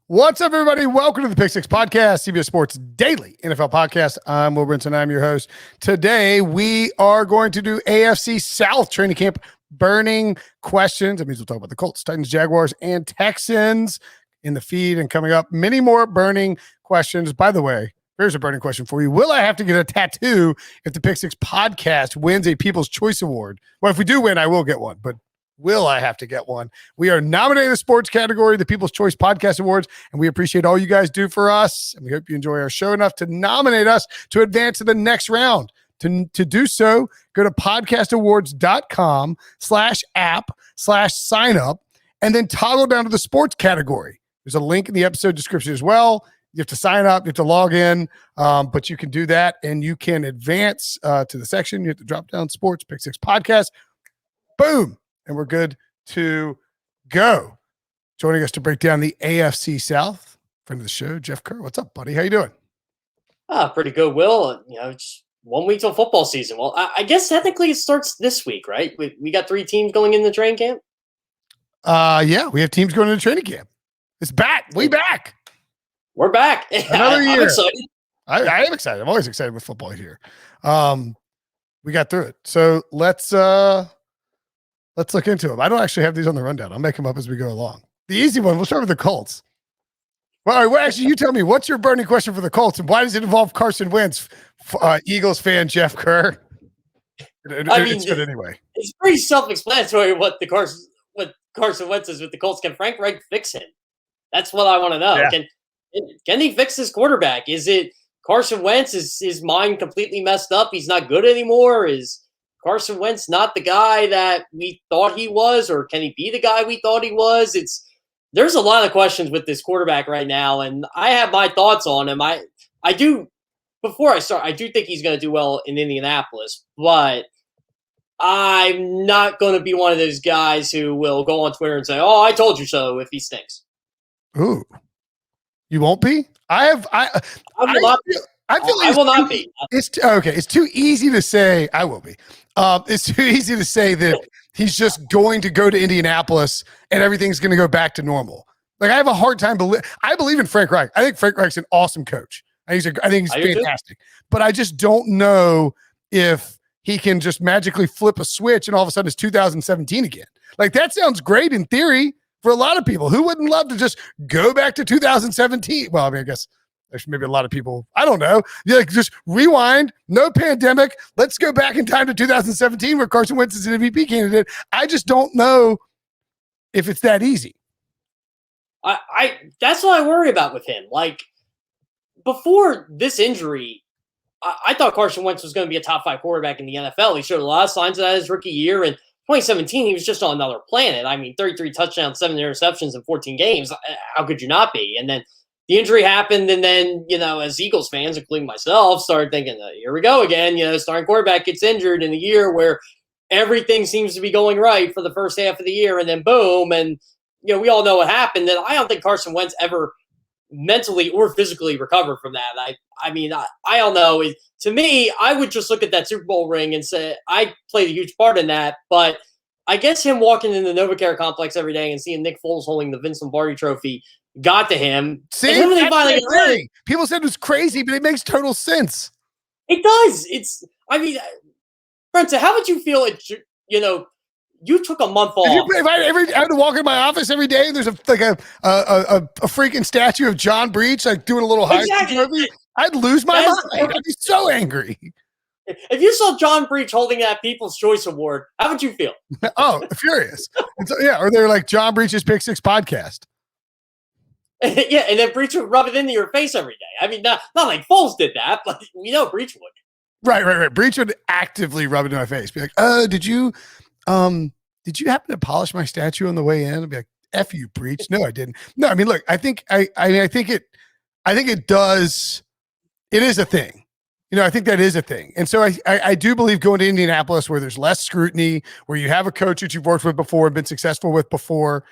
What's up, everybody? Welcome to the Pick Six Podcast, CBS Sports Daily NFL Podcast. I'm Will Brinson. I'm your host. Today, we are going to do AFC South training camp burning questions. That means we'll talk about the Colts, Titans, Jaguars, and Texans in the feed. And coming up, many more burning questions. By the way, here's a burning question for you. Will I have to get a tattoo if the Pick Six Podcast wins a People's Choice Award? Well, if we do win, I will get one, but will I have to get one? We are nominated in the sports category, the People's Choice Podcast Awards, and we appreciate all you guys do for us. And we hope you enjoy our show enough to nominate us to advance to the next round. To do so, go to podcastawards.com/app/sign up and then toggle down to the sports category. There's a link in the episode description as well. You have to sign up, you have to log in, but you can do that and you can advance to the section. You have to drop down sports, Pick Six Podcast. Boom. And we're good to go. Joining us to break down the AFC South, friend of the show, Jeff Kerr. What's up, buddy? How you doing? Pretty good, Will. It's 1 week till football season. Well, I guess technically it starts this week, right? We got 3 teams going in the training camp. Yeah, we have teams going into training camp. It's back. We back. We're back. Another year. I'm excited. I am excited. I'm always excited with football here. We got through it. So let's look into them. I don't actually have these on the rundown. I'll make them up as we go along. The easy one, we'll start with the Colts. Well, actually, you tell me, what's your burning question for the Colts, and why does it involve Carson Wentz, Eagles fan Jeff Kerr? It's good anyway. It's pretty self-explanatory what Carson Wentz is with the Colts. Can Frank Reich fix him? That's what I want to know. Yeah. Can he fix his quarterback? Is it Carson Wentz? Is his mind completely messed up? He's not good anymore? Is Carson Wentz not the guy that we thought he was, or can he be the guy we thought he was? There's a lot of questions with this quarterback right now, and I have my thoughts on him. I do think he's going to do well in Indianapolis, but I'm not going to be one of those guys who will go on Twitter and say, "Oh, I told you so," if he stinks. Ooh, you won't be? I will not be. It's okay. It's too easy to say. I will be. It's too easy to say that he's just going to go to Indianapolis and everything's going to go back to normal. Like, I have a hard time I believe in Frank Reich. I think Frank Reich's an awesome coach. I think he's fantastic. But I just don't know if he can just magically flip a switch and all of a sudden it's 2017 again. Like, that sounds great in theory for a lot of people. Who wouldn't love to just go back to 2017? Well, I mean, I guess there's maybe a lot of people, I don't know. Like, just rewind, no pandemic. Let's go back in time to 2017 where Carson Wentz is an MVP candidate. I just don't know if it's that easy. That's what I worry about with him. Like, before this injury, I thought Carson Wentz was going to be a top 5 quarterback in the NFL. He showed a lot of signs of that his rookie year. And 2017, he was just on another planet. I mean, 33 touchdowns, 7 interceptions in 14 games. How could you not be? And then the injury happened, and then, as Eagles fans, including myself, started thinking, here we go again. Starting quarterback gets injured in a year where everything seems to be going right for the first half of the year, and then boom, and we all know what happened. And I don't think Carson Wentz ever mentally or physically recovered from that. I don't know. To me, I would just look at that Super Bowl ring and say I played a huge part in that, but I guess him walking in the NovaCare complex every day and seeing Nick Foles holding the Vince Lombardi trophy got to him. See, people said it was crazy, but it makes total sense. It does. Brinson, how would you feel you took a month off? If I had to walk in my office every day and there's a freaking statue of John Breach, like doing a little high trophy, I'd lose my mind. I'd be so angry. If you saw John Breach holding that People's Choice Award, how would you feel? Oh, furious. Or they're like John Breach's Pick Six Podcast. Yeah, and then Breach would rub it into your face every day. I mean, not like Foles did that, but Breach would. Right. Breach would actively rub it in my face. Be like, did you happen to polish my statue on the way in? I'd be like, F you, Breach. No, I didn't. No, I mean, look, I think it does. It is a thing. I think that is a thing. And so I do believe going to Indianapolis where there's less scrutiny, where you have a coach that you've worked with before and been successful with before,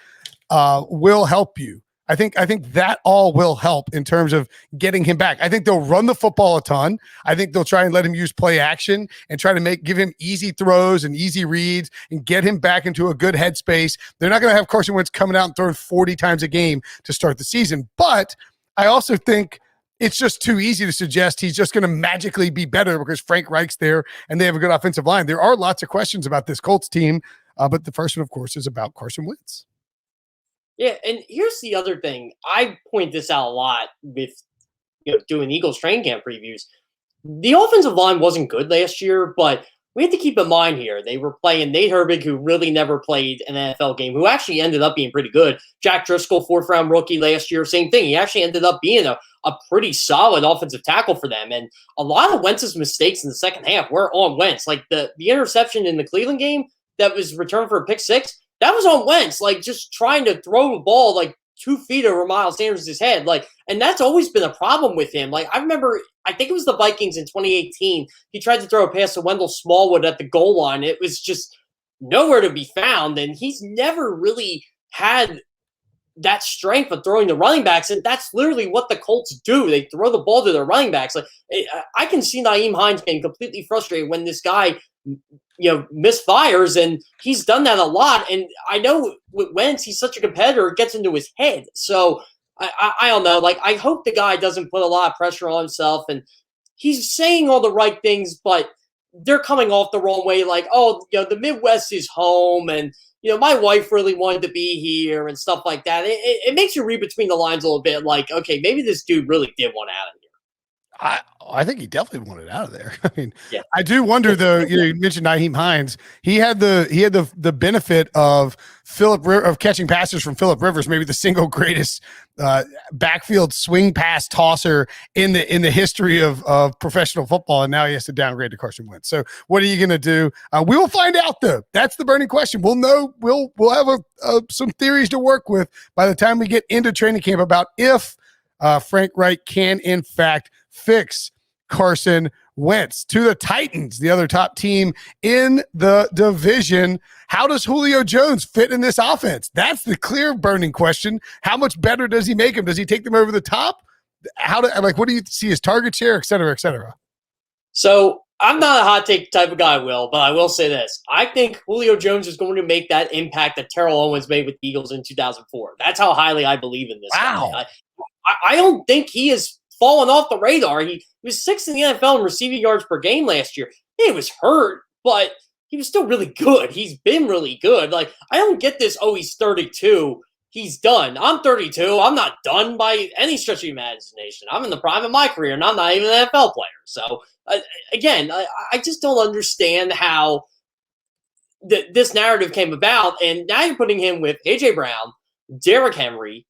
will help you. I think that all will help in terms of getting him back. I think they'll run the football a ton. I think they'll try and let him use play action and try to give him easy throws and easy reads and get him back into a good headspace. They're not going to have Carson Wentz coming out and throwing 40 times a game to start the season. But I also think it's just too easy to suggest he's just going to magically be better because Frank Reich's there and they have a good offensive line. There are lots of questions about this Colts team, but the first one, of course, is about Carson Wentz. Yeah, and here's the other thing. I point this out a lot with doing Eagles training camp previews. The offensive line wasn't good last year, but we have to keep in mind here, they were playing Nate Herbig, who really never played an NFL game, who actually ended up being pretty good. Jack Driscoll, 4th-round rookie last year, same thing. He actually ended up being a pretty solid offensive tackle for them. And a lot of Wentz's mistakes in the second half were on Wentz. Like the interception in the Cleveland game that was returned for a pick six, that was on Wentz, like just trying to throw the ball like 2 feet over Miles Sanders' head. And that's always been a problem with him. Like I remember, I think it was the Vikings in 2018. He tried to throw a pass to Wendell Smallwood at the goal line. It was just nowhere to be found. And he's never really had that strength of throwing the running backs. And that's literally what the Colts do. They throw the ball to their running backs. Like I can see Nyheim Hines getting completely frustrated when this guy misfires, and he's done that a lot. And I know with Wentz, he's such a competitor, it gets into his head. So I don't know. Like, I hope the guy doesn't put a lot of pressure on himself, and he's saying all the right things, but they're coming off the wrong way. Like, the Midwest is home, and my wife really wanted to be here and stuff like that. It makes you read between the lines a little bit. Like, okay, maybe this dude really did want out of here. I think he definitely wanted out of there. I mean, yeah. I do wonder though. You mentioned Nyheim Hines. He had the benefit of catching passes from Phillip Rivers, maybe the single greatest backfield swing pass tosser in the history of professional football. And now he has to downgrade to Carson Wentz. So what are you going to do? We will find out though. That's the burning question. We'll know. We'll have some theories to work with by the time we get into training camp about if Frank Wright can in fact fix Carson Wentz. To the Titans, the other top team in the division. How does Julio Jones fit in this offense? That's the clear burning question. How much better does he make him? Does he take them over the top? What do you see his target share, et cetera, et cetera? So I'm not a hot take type of guy, Will, but I will say this. I think Julio Jones is going to make that impact that Terrell Owens made with the Eagles in 2004. That's how highly I believe in this. Wow. I don't think he is fallen off the radar. He was 6th in the NFL in receiving yards per game last year. He was hurt, but he was still really good. He's been really good. Like, I don't get this, he's 32. He's done. I'm 32. I'm not done by any stretch of imagination. I'm in the prime of my career, and I'm not even an NFL player. So, again, I just don't understand how this narrative came about. And now you're putting him with A.J. Brown, Derrick Henry.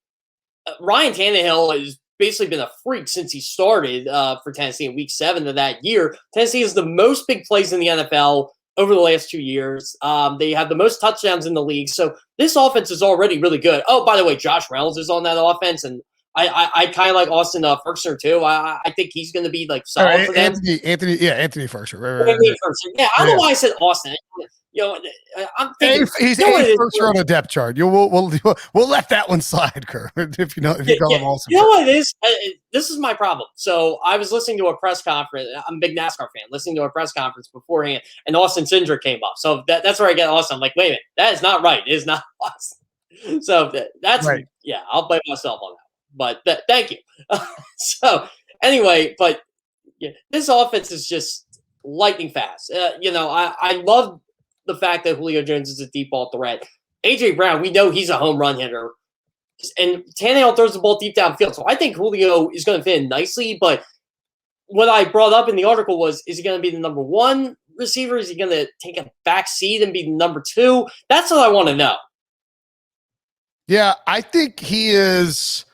Ryan Tannehill has basically been a freak since he started for Tennessee in week 7 of that year. Tennessee has the most big plays in the NFL over the last 2 years. They have the most touchdowns in the league. So this offense is already really good. Oh, by the way, Josh Reynolds is on that offense, and I kind of like Austin Ferguson too. I think he's going to be like solid for them. Anthony Ferguson. Right. Anthony Ferguson. Yeah, I don't know why I said Austin. I'm thinking he's first on a depth chart. We'll let that one slide, Kerr. If you call him Austin. You know what it is? This is my problem. So I was listening to a press conference. I'm a big NASCAR fan. Listening to a press conference beforehand, and Austin Cindric came up. So that's where I get Austin. I'm like, wait a minute, that is not right. It is not Austin. So that's right. Yeah, I'll blame myself on that. But thank you. So anyway, but yeah, this offense is just lightning fast. I love the fact that Julio Jones is a deep ball threat. A.J. Brown, we know he's a home run hitter. And Tannehill throws the ball deep downfield. So I think Julio is going to fit in nicely. But what I brought up in the article was, is he going to be the number 1 receiver? Is he going to take a back seat and be the number 2? That's what I want to know. Yeah, I think he is.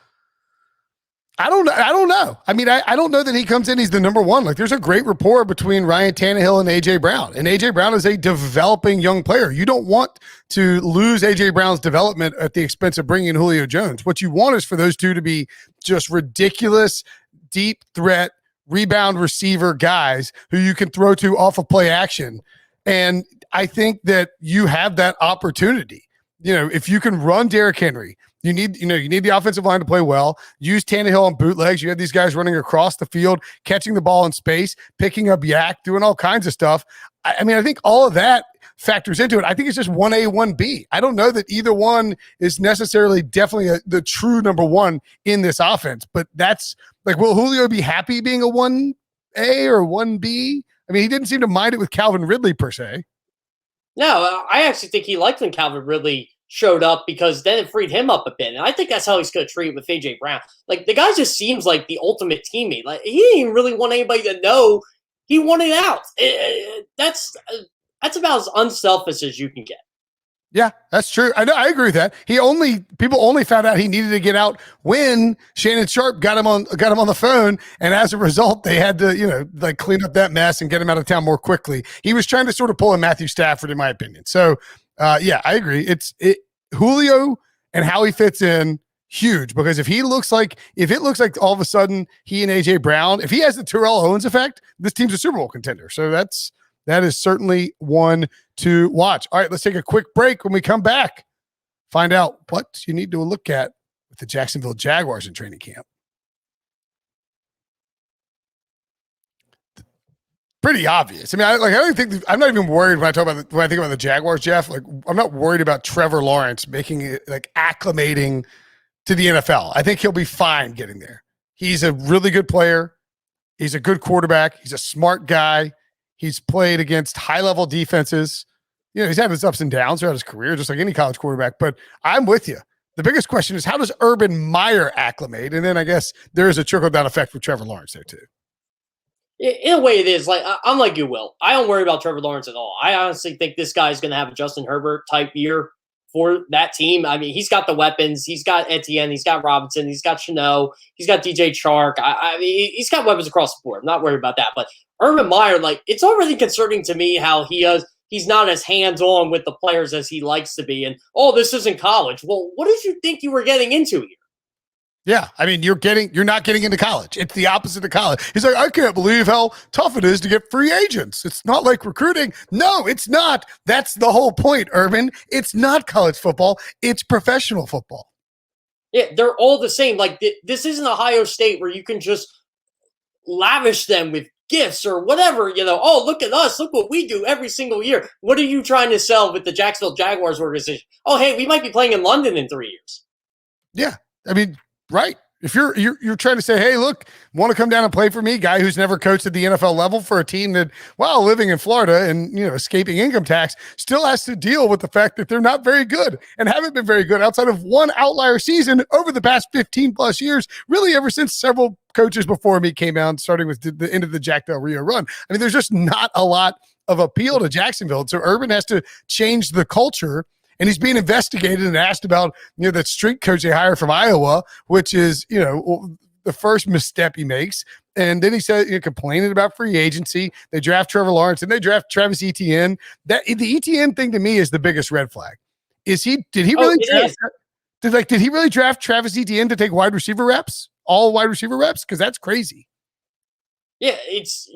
I don't know. I mean, I don't know that he comes in, he's the number 1. Like, there's a great rapport between Ryan Tannehill and A.J. Brown. And A.J. Brown is a developing young player. You don't want to lose A.J. Brown's development at the expense of bringing in Julio Jones. What you want is for those two to be just ridiculous, deep threat, rebound receiver guys who you can throw to off of play action. And I think that you have that opportunity. If you can run Derrick Henry, You need the offensive line to play well. Use Tannehill on bootlegs. You have these guys running across the field, catching the ball in space, picking up yak, doing all kinds of stuff. I think all of that factors into it. I think it's just 1A, 1B. I don't know that either one is necessarily definitely the true number one in this offense, but that's like, will Julio be happy being a 1A or 1B? I mean, he didn't seem to mind it with Calvin Ridley per se. No, I actually think he liked when Calvin Ridley showed up because then it freed him up a bit. And I think that's how he's going to treat it with A.J. Brown. Like, the guy just seems like the ultimate teammate. Like, he didn't even really want anybody to know he wanted out. That's about as unselfish as you can get. Yeah, that's true. I know. I agree with that. People only found out he needed to get out when Shannon Sharp got him on the phone, and as a result, they had to clean up that mess and get him out of town more quickly. He was trying to sort of pull a Matthew Stafford, in my opinion. So, yeah, I agree. Julio and how he fits in, huge, because if it looks like all of a sudden he and AJ Brown, if he has the Terrell Owens effect, this team's a Super Bowl contender. So that is certainly one to watch. All right, let's take a quick break. When we come back, find out what you need to look at with the Jacksonville Jaguars in training camp. Pretty obvious. I mean, I'm not even worried when I think about the Jaguars, Jeff. Like, I'm not worried about Trevor Lawrence making it, like, acclimating to the NFL. I think he'll be fine getting there. He's a really good player. He's a good quarterback. He's a smart guy. He's played against high-level defenses. He's had his ups and downs throughout his career, just like any college quarterback. But I'm with you. The biggest question is, how does Urban Meyer acclimate? And then I guess there is a trickle-down effect for Trevor Lawrence there, too. In a way, it is. Like, I'm like you, Will. I don't worry about Trevor Lawrence at all. I honestly think this guy's going to have a Justin Herbert-type year for that team. I mean, he's got the weapons. He's got Etienne. He's got Robinson. He's got Chanel. He's got DJ Chark. I mean, he's got weapons across the board. I'm not worried about that. But Urban Meyer, like, it's already concerning to me how he's not as hands-on with the players as he likes to be. And, this isn't college. Well, what did you think you were getting into here? Yeah, I mean, you're not getting into college. It's the opposite of college. He's like, I can't believe how tough it is to get free agents. It's not like recruiting. No, it's not. That's the whole point, Urban. It's not college football. It's professional football. Yeah, they're all the same. Like, this isn't Ohio State where you can just lavish them with gifts or whatever. Oh, look at us. Look what we do every single year. What are you trying to sell with the Jacksonville Jaguars organization? Oh, hey, we might be playing in London in 3 years. Yeah, I mean, right. If you're trying to say, hey, look, want to come down and play for me, guy who's never coached at the NFL level for a team that, while living in Florida and, escaping income tax, still has to deal with the fact that they're not very good and haven't been very good outside of one outlier season over the past 15 plus years, really ever since several coaches before me came out, starting with the end of the Jack Del Rio run. I mean, there's just not a lot of appeal to Jacksonville. So Urban has to change the culture. And he's being investigated and asked about, that street coach they hired from Iowa, which is, the first misstep he makes. And then he said, complaining about free agency. They draft Trevor Lawrence and they draft Travis Etienne. The Etienne thing to me is the biggest red flag. Did he really draft Travis Etienne to take wide receiver reps? All wide receiver reps? Because that's crazy. Yeah,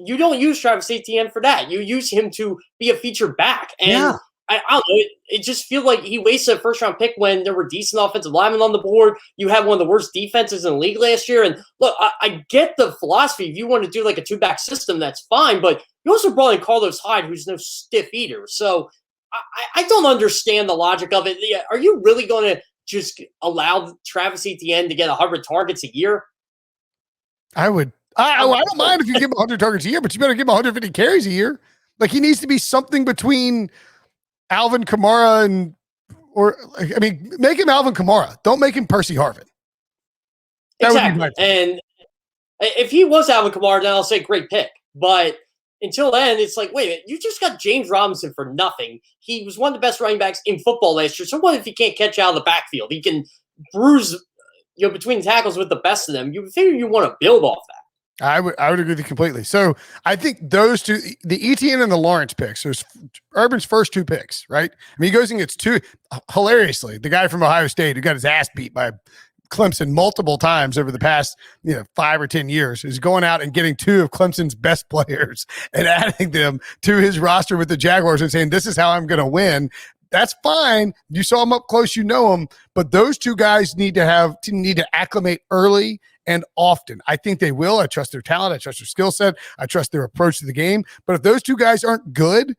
you don't use Travis Etienne for that. You use him to be a feature back. And yeah. I don't know. It just feels like he wasted a first-round pick when there were decent offensive linemen on the board. You had one of the worst defenses in the league last year. And look, I get the philosophy. If you want to do like a two-back system, that's fine. But you also brought in Carlos Hyde, who's no stiff eater. So I don't understand the logic of it. Are you really going to just allow Travis Etienne to get 100 targets a year? I would. I don't mind if you give him 100 targets a year, but you better give him 150 carries a year. Like, he needs to be something between Alvin Kamara make him Alvin Kamara. Don't make him Percy Harvin. Exactly. And if he was Alvin Kamara, then I'll say great pick. But until then, it's like, wait a minute, you just got James Robinson for nothing. He was one of the best running backs in football last year. So what if he can't catch out of the backfield? He can bruise, between tackles with the best of them. You figure you want to build off that. I would agree with you completely. So I think those two, the Etienne and the Lawrence picks, there's Urban's first two picks, right? I mean, he goes and gets two, hilariously, the guy from Ohio State who got his ass beat by Clemson multiple times over the past 5 or 10 years is going out and getting two of Clemson's best players and adding them to his roster with the Jaguars and saying, this is how I'm going to win. that's fine. You saw him up close, you know him, but those two guys need to acclimate early and often. I think they will. I trust their talent. I trust their skill set. I trust their approach to the game. But if those two guys aren't good,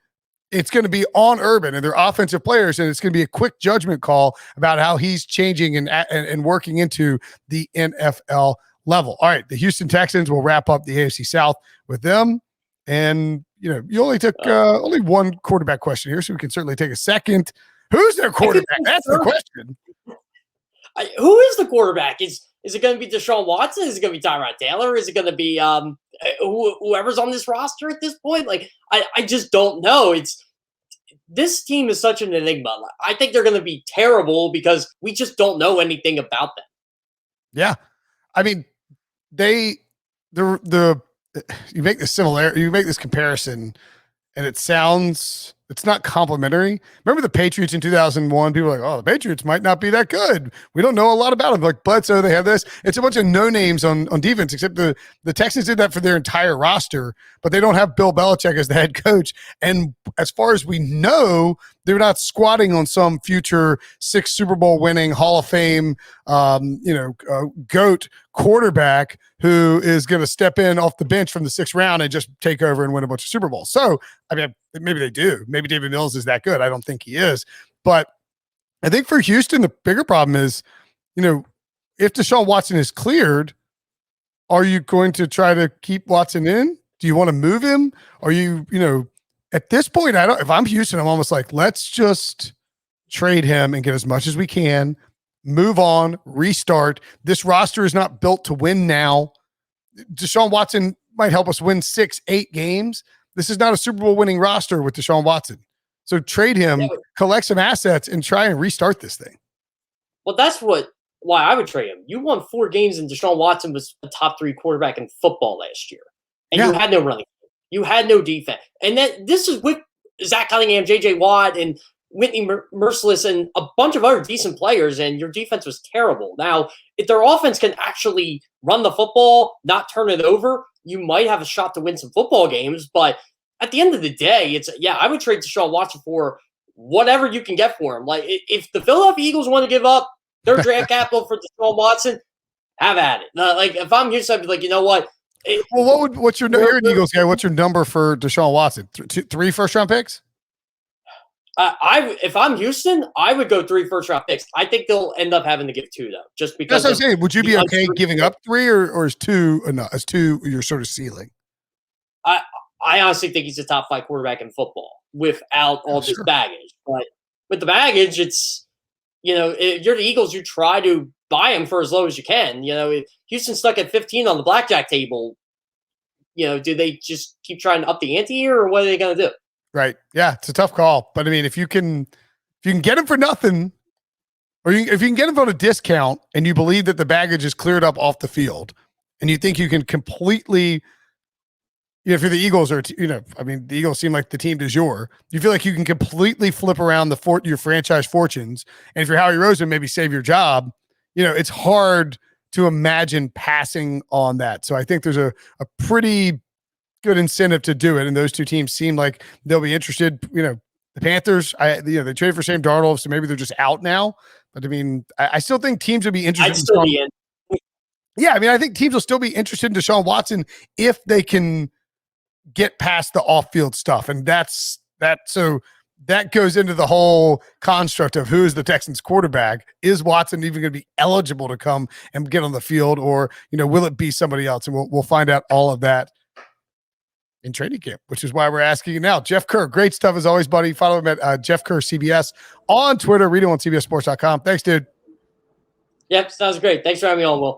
it's going to be on Urban and their offensive players, and it's going to be a quick judgment call about how he's changing and working into the NFL level. All right, the Houston Texans will wrap up the AFC South with them. And, you only took only one quarterback question here, so we can certainly take a second. Who's their quarterback? That's the question. Who is the quarterback? Is it going to be Deshaun Watson? Is it going to be Tyrod Taylor? Is it going to be whoever's on this roster at this point? Like, I just don't know. This team is such an enigma. I think they're going to be terrible because we just don't know anything about them. Yeah, I mean, you make this comparison, and it's not complimentary. Remember the Patriots in 2001? People were like, oh, the Patriots might not be that good. We don't know a lot about them. Like Bledsoe, they have this. It's a bunch of no names on defense, except the Texans did that for their entire roster, but they don't have Bill Belichick as the head coach. And as far as we know, they're not squatting on some future 6 Super Bowl winning Hall of Fame, GOAT quarterback who is going to step in off the bench from the 6th round and just take over and win a bunch of Super Bowls. So, I mean, maybe they do. Maybe David Mills is that good. I don't think he is. But I think for Houston, the bigger problem is, if Deshaun Watson is cleared, are you going to try to keep Watson in? Do you want to move him? Are you, at this point, if I'm Houston, I'm almost like, let's just trade him and get as much as we can, move on, restart. This roster is not built to win now. Deshaun Watson might help us win 6-8 games. This is not a Super Bowl winning roster with Deshaun Watson. So trade him, collect some assets, and try and restart this thing. Well, that's why I would trade him. You won 4 games, and Deshaun Watson was the top 3 quarterback in football last year. And you had no running. You had no defense. And this is with Zach Cunningham, J.J. Watt, and Whitney Merciless, and a bunch of other decent players, and your defense was terrible. Now, if their offense can actually run the football, not turn it over, you might have a shot to win some football games. But at the end of the day, I would trade Deshaun Watson for whatever you can get for him. Like, if the Philadelphia Eagles want to give up their draft capital for Deshaun Watson, have at it. Like, if I'm Houston, I'd be like, you know what? What's your you're an Eagles guy? What's your number for Deshaun Watson? 3 first-round picks? If I'm Houston, I would go 3 first-round picks. I think they'll end up having to give 2 though, just because. That's what I'm saying. Would you be okay giving up 3, or is 2 enough? Is 2 your sort of ceiling? I honestly think he's a top 5 quarterback in football without all this baggage. But with the baggage, it's if you're the Eagles, you try to buy him for as low as you can. If Houston's stuck at 15 on the blackjack table, do they just keep trying to up the ante here, or what are they going to do? Right. Yeah, it's a tough call. But I mean, if you can get him for nothing, or if you can get him on a discount and you believe that the baggage is cleared up off the field, and you think you can completely, if you're the Eagles, or the Eagles seem like the team du jour, you feel like you can completely flip around your franchise fortunes. And if you're Howie Roseman, maybe save your job. It's hard to imagine passing on that. So I think there's a pretty good incentive to do it, and those two teams seem like they'll be interested. The Panthers, they traded for Sam Darnold, so maybe they're just out now. But I mean, I still think teams would be interested. I'd still be in. Yeah, I mean, I think teams will still be interested in Deshaun Watson if they can get past the off-field stuff, and that's that. So that goes into the whole construct of who is the Texans quarterback. Is Watson even going to be eligible to come and get on the field, or will it be somebody else? And we'll find out all of that in training camp, which is why we're asking you now. Jeff Kerr, great stuff as always, buddy. Follow him at Jeff Kerr CBS on Twitter. Read him on CBSSports.com. Thanks, dude. Yep, sounds great. Thanks for having me on, Will.